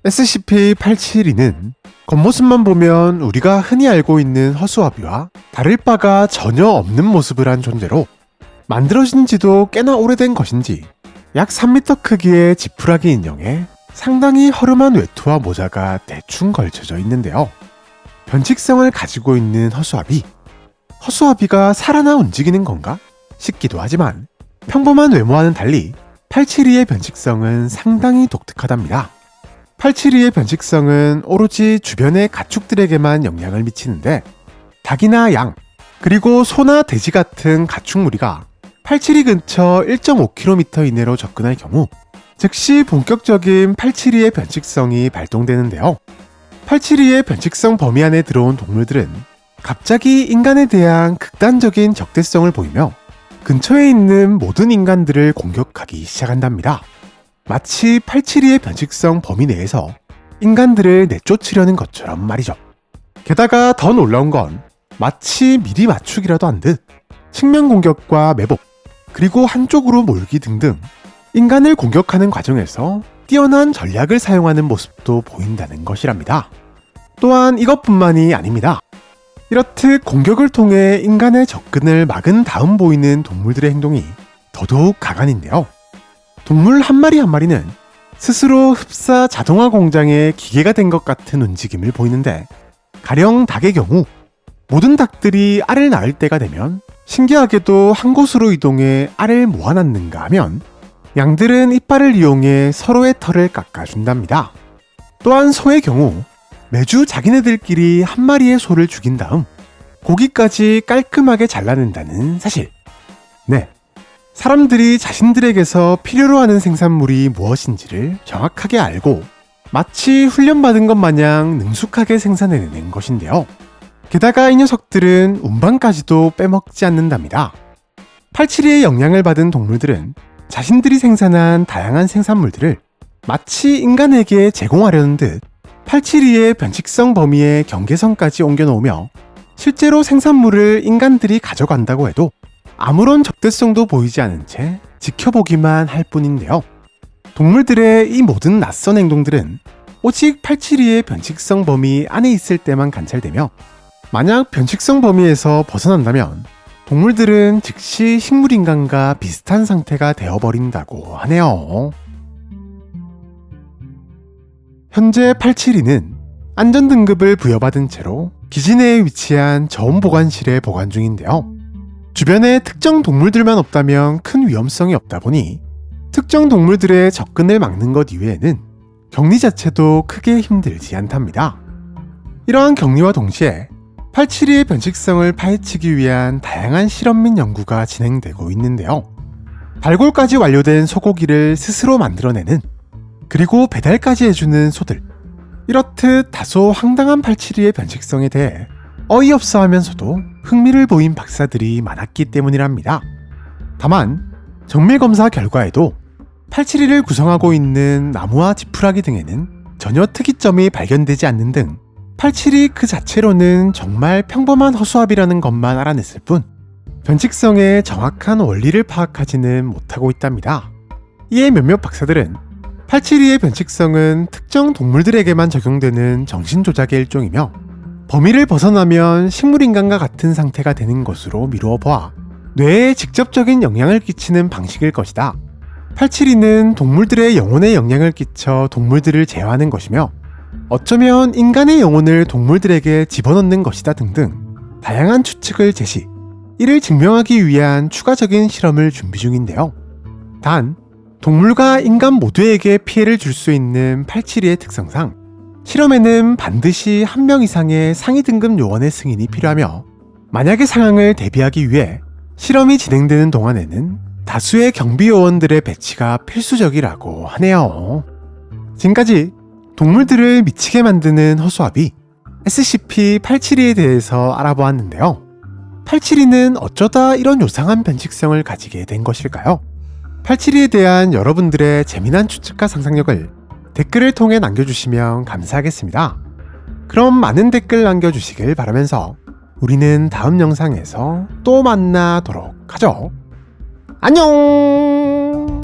SCP-872는 겉모습만 보면 우리가 흔히 알고 있는 허수아비와 다를 바가 전혀 없는 모습을 한 존재로 만들어진 지도 꽤나 오래된 것인지 약 3m 크기의 지푸라기 인형에 상당히 허름한 외투와 모자가 대충 걸쳐져 있는데요. 변칙성을 가지고 있는 허수아비가 살아나 움직이는 건가 싶기도 하지만 평범한 외모와는 달리 872의 변칙성은 상당히 독특하답니다. 872의 변칙성은 오로지 주변의 가축들에게만 영향을 미치는데 닭이나 양, 그리고 소나 돼지 같은 가축무리가 872 근처 1.5km 이내로 접근할 경우 즉시 본격적인 872의 변칙성이 발동되는데요. 872의 변칙성 범위 안에 들어온 동물들은 갑자기 인간에 대한 극단적인 적대성을 보이며 근처에 있는 모든 인간들을 공격하기 시작한답니다. 마치 872의 변칙성 범위 내에서 인간들을 내쫓으려는 것처럼 말이죠. 게다가 더 놀라운 건 마치 미리 맞추기라도 한 듯 측면 공격과 매복, 그리고 한쪽으로 몰기 등등 인간을 공격하는 과정에서 뛰어난 전략을 사용하는 모습도 보인다는 것이랍니다. 또한 이것뿐만이 아닙니다. 이렇듯 공격을 통해 인간의 접근을 막은 다음 보이는 동물들의 행동이 더더욱 가관인데요. 동물 한 마리 한 마리는 스스로 흡사 자동화 공장의 기계가 된 것 같은 움직임을 보이는데, 가령 닭의 경우 모든 닭들이 알을 낳을 때가 되면 신기하게도 한 곳으로 이동해 알을 모아놨는가 하면 양들은 이빨을 이용해 서로의 털을 깎아준답니다. 또한 소의 경우 매주 자기네들끼리 한 마리의 소를 죽인 다음 고기까지 깔끔하게 잘라낸다는 사실. 네, 사람들이 자신들에게서 필요로 하는 생산물이 무엇인지를 정확하게 알고 마치 훈련받은 것 마냥 능숙하게 생산해내는 것인데요. 게다가 이 녀석들은 운반까지도 빼먹지 않는답니다. 872의 영향을 받은 동물들은 자신들이 생산한 다양한 생산물들을 마치 인간에게 제공하려는 듯 872의 변칙성 범위의 경계선까지 옮겨놓으며 실제로 생산물을 인간들이 가져간다고 해도 아무런 적대성도 보이지 않은 채 지켜보기만 할 뿐인데요. 동물들의 이 모든 낯선 행동들은 오직 872의 변칙성 범위 안에 있을 때만 관찰되며, 만약 변칙성 범위에서 벗어난다면 동물들은 즉시 식물인간과 비슷한 상태가 되어버린다고 하네요. 현재 872는 안전등급을 부여받은 채로 기지 내에 위치한 저온보관실에 보관 중인데요. 주변에 특정 동물들만 없다면 큰 위험성이 없다 보니 특정 동물들의 접근을 막는 것 이외에는 격리 자체도 크게 힘들지 않답니다. 이러한 격리와 동시에 872의 변칙성을 파헤치기 위한 다양한 실험 및 연구가 진행되고 있는데요. 발골까지 완료된 소고기를 스스로 만들어내는, 그리고 배달까지 해주는 소들, 이렇듯 다소 황당한 872의 변칙성에 대해 어이없어 하면서도 흥미를 보인 박사들이 많았기 때문이랍니다. 다만 정밀검사 결과에도 872를 구성하고 있는 나무와 지푸라기 등에는 전혀 특이점이 발견되지 않는 등 872 그 자체로는 정말 평범한 허수아비라는 것만 알아냈을 뿐 변칙성의 정확한 원리를 파악하지는 못하고 있답니다. 이에 몇몇 박사들은 872의 변칙성은 특정 동물들에게만 적용되는 정신조작의 일종이며 범위를 벗어나면 식물인간과 같은 상태가 되는 것으로 미루어 보아 뇌에 직접적인 영향을 끼치는 방식일 것이다. 872는 동물들의 영혼에 영향을 끼쳐 동물들을 제어하는 것이며 어쩌면 인간의 영혼을 동물들에게 집어넣는 것이다 등등 다양한 추측을 제시, 이를 증명하기 위한 추가적인 실험을 준비 중인데요. 단, 동물과 인간 모두에게 피해를 줄 수 있는 872의 특성상 실험에는 반드시 한 명 이상의 상위 등급 요원의 승인이 필요하며, 만약의 상황을 대비하기 위해 실험이 진행되는 동안에는 다수의 경비 요원들의 배치가 필수적이라고 하네요. 지금까지 동물들을 미치게 만드는 허수아비 SCP-872에 대해서 알아보았는데요. 872는 어쩌다 이런 요상한 변칙성을 가지게 된 것일까요? 872에 대한 여러분들의 재미난 추측과 상상력을 댓글을 통해 남겨주시면 감사하겠습니다. 그럼 많은 댓글 남겨주시길 바라면서 우리는 다음 영상에서 또 만나도록 하죠. 안녕!